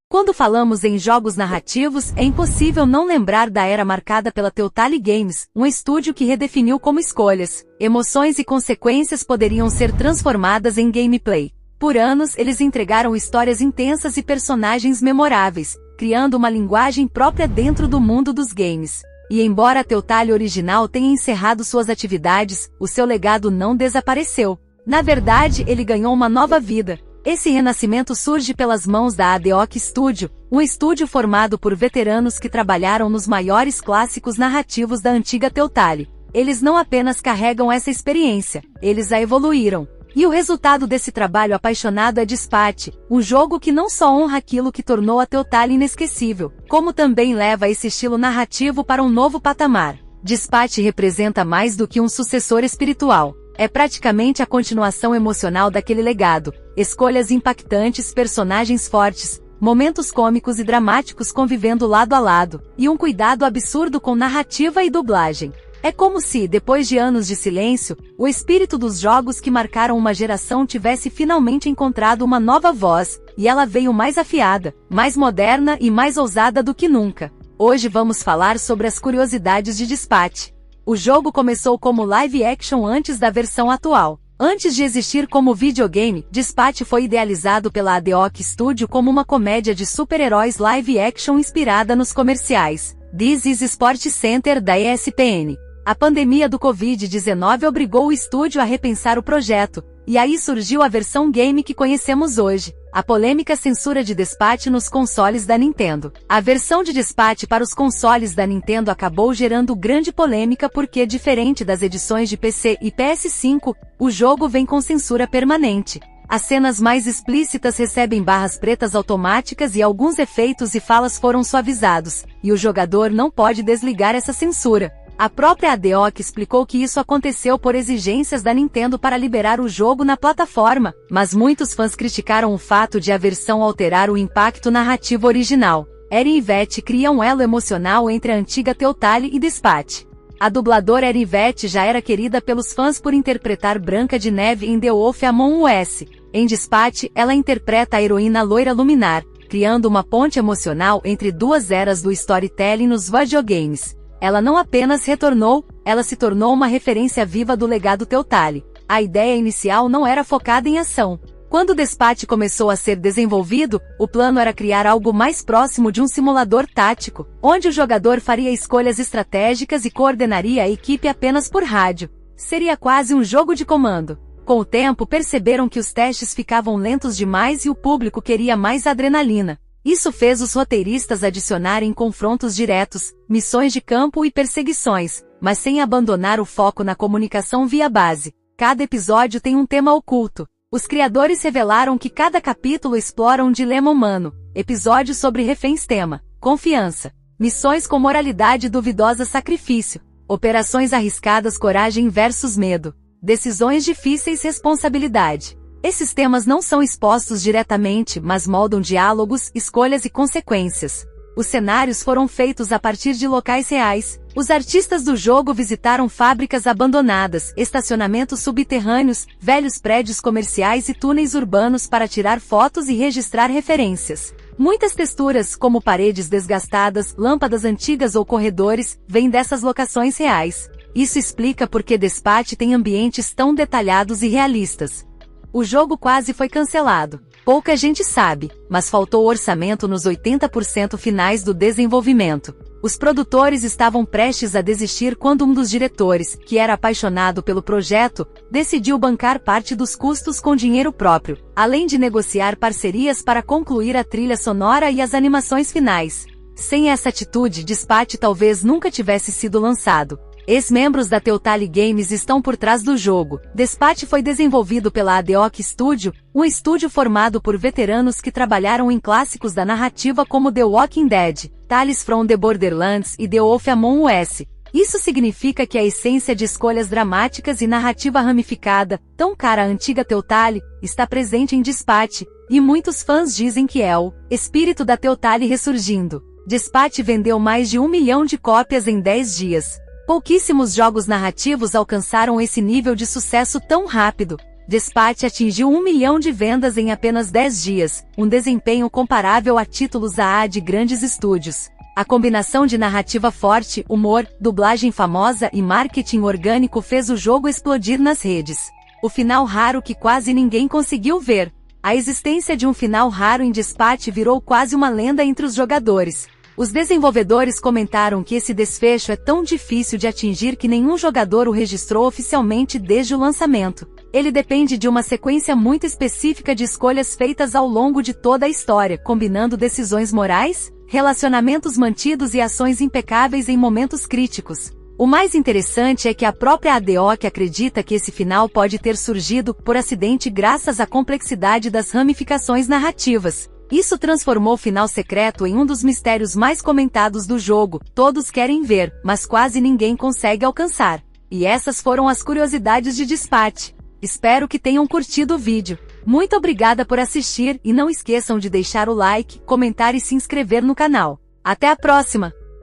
Quando falamos em jogos narrativos, é impossível não lembrar da era marcada pela Telltale Games, um estúdio que redefiniu como escolhas, emoções e consequências poderiam ser transformadas em gameplay. Por anos, eles entregaram histórias intensas e personagens memoráveis, criando uma linguagem própria dentro do mundo dos games. E embora a Telltale original tenha encerrado suas atividades, o seu legado não desapareceu. Na verdade, ele ganhou uma nova vida. Esse renascimento surge pelas mãos da Adeoc Studio, um estúdio formado por veteranos que trabalharam nos maiores clássicos narrativos da antiga Telltale. Eles não apenas carregam essa experiência, eles a evoluíram. E o resultado desse trabalho apaixonado é Dispatch, um jogo que não só honra aquilo que tornou a Telltale inesquecível, como também leva esse estilo narrativo para um novo patamar. Dispatch representa mais do que um sucessor espiritual. É praticamente a continuação emocional daquele legado. Escolhas impactantes, personagens fortes, momentos cômicos e dramáticos convivendo lado a lado, e um cuidado absurdo com narrativa e dublagem. É como se, depois de anos de silêncio, o espírito dos jogos que marcaram uma geração tivesse finalmente encontrado uma nova voz, e ela veio mais afiada, mais moderna e mais ousada do que nunca. Hoje vamos falar sobre as curiosidades de Dispatch. O jogo começou como live action antes da versão atual. Antes de existir como videogame, Dispatch foi idealizado pela Adeoc Studio como uma comédia de super-heróis live action inspirada nos comerciais This is Sport Center da ESPN. A pandemia do Covid-19 obrigou o estúdio a repensar o projeto, e aí surgiu a versão game que conhecemos hoje. A polêmica censura de Dispatch nos consoles da Nintendo. A versão de Dispatch para os consoles da Nintendo acabou gerando grande polêmica porque, diferente das edições de PC e PS5, o jogo vem com censura permanente. As cenas mais explícitas recebem barras pretas automáticas e alguns efeitos e falas foram suavizados, e o jogador não pode desligar essa censura. A própria Adeoc explicou que isso aconteceu por exigências da Nintendo para liberar o jogo na plataforma, mas muitos fãs criticaram o fato de a versão alterar o impacto narrativo original. Erin Yvette cria um elo emocional entre a antiga Telltale e Dispatch. A dubladora Erin Yvette já era querida pelos fãs por interpretar Branca de Neve em The Wolf Among Us. Em Dispatch, ela interpreta a heroína loira luminar, criando uma ponte emocional entre duas eras do storytelling nos videogames. Ela não apenas retornou, ela se tornou uma referência viva do legado Telltale. A ideia inicial não era focada em ação. Quando Dispatch começou a ser desenvolvido, o plano era criar algo mais próximo de um simulador tático, onde o jogador faria escolhas estratégicas e coordenaria a equipe apenas por rádio. Seria quase um jogo de comando. Com o tempo perceberam que os testes ficavam lentos demais e o público queria mais adrenalina. Isso fez os roteiristas adicionarem confrontos diretos, missões de campo e perseguições, mas sem abandonar o foco na comunicação via base. Cada episódio tem um tema oculto. Os criadores revelaram que cada capítulo explora um dilema humano, episódios sobre reféns tema, confiança, missões com moralidade duvidosa sacrifício, operações arriscadas coragem versus medo, decisões difíceis responsabilidade. Esses temas não são expostos diretamente, mas moldam diálogos, escolhas e consequências. Os cenários foram feitos a partir de locais reais. Os artistas do jogo visitaram fábricas abandonadas, estacionamentos subterrâneos, velhos prédios comerciais e túneis urbanos para tirar fotos e registrar referências. Muitas texturas, como paredes desgastadas, lâmpadas antigas ou corredores, vêm dessas locações reais. Isso explica por que Dispatch tem ambientes tão detalhados e realistas. O jogo quase foi cancelado. Pouca gente sabe, mas faltou orçamento nos 80% finais do desenvolvimento. Os produtores estavam prestes a desistir quando um dos diretores, que era apaixonado pelo projeto, decidiu bancar parte dos custos com dinheiro próprio, além de negociar parcerias para concluir a trilha sonora e as animações finais. Sem essa atitude, Dispatch talvez nunca tivesse sido lançado. Ex-membros da Telltale Games estão por trás do jogo. Dispatch foi desenvolvido pela Adeoc Studio, um estúdio formado por veteranos que trabalharam em clássicos da narrativa como The Walking Dead, Tales from the Borderlands e The Wolf Among Us. Isso significa que a essência de escolhas dramáticas e narrativa ramificada, tão cara à antiga Telltale, está presente em Dispatch, e muitos fãs dizem que é o espírito da Telltale ressurgindo. Dispatch vendeu mais de 1 milhão de cópias em 10 dias. Pouquíssimos jogos narrativos alcançaram esse nível de sucesso tão rápido. Despatch atingiu 1 milhão de vendas em apenas 10 dias, um desempenho comparável a títulos AA de grandes estúdios. A combinação de narrativa forte, humor, dublagem famosa e marketing orgânico fez o jogo explodir nas redes. O final raro que quase ninguém conseguiu ver. A existência de um final raro em Despatch virou quase uma lenda entre os jogadores. Os desenvolvedores comentaram que esse desfecho é tão difícil de atingir que nenhum jogador o registrou oficialmente desde o lançamento. Ele depende de uma sequência muito específica de escolhas feitas ao longo de toda a história, combinando decisões morais, relacionamentos mantidos e ações impecáveis em momentos críticos. O mais interessante é que a própria ADO acredita que esse final pode ter surgido por acidente graças à complexidade das ramificações narrativas. Isso transformou o final secreto em um dos mistérios mais comentados do jogo. Todos querem ver, mas quase ninguém consegue alcançar. E essas foram as curiosidades de Despatch. Espero que tenham curtido o vídeo. Muito obrigada por assistir e não esqueçam de deixar o like, comentar e se inscrever no canal. Até a próxima!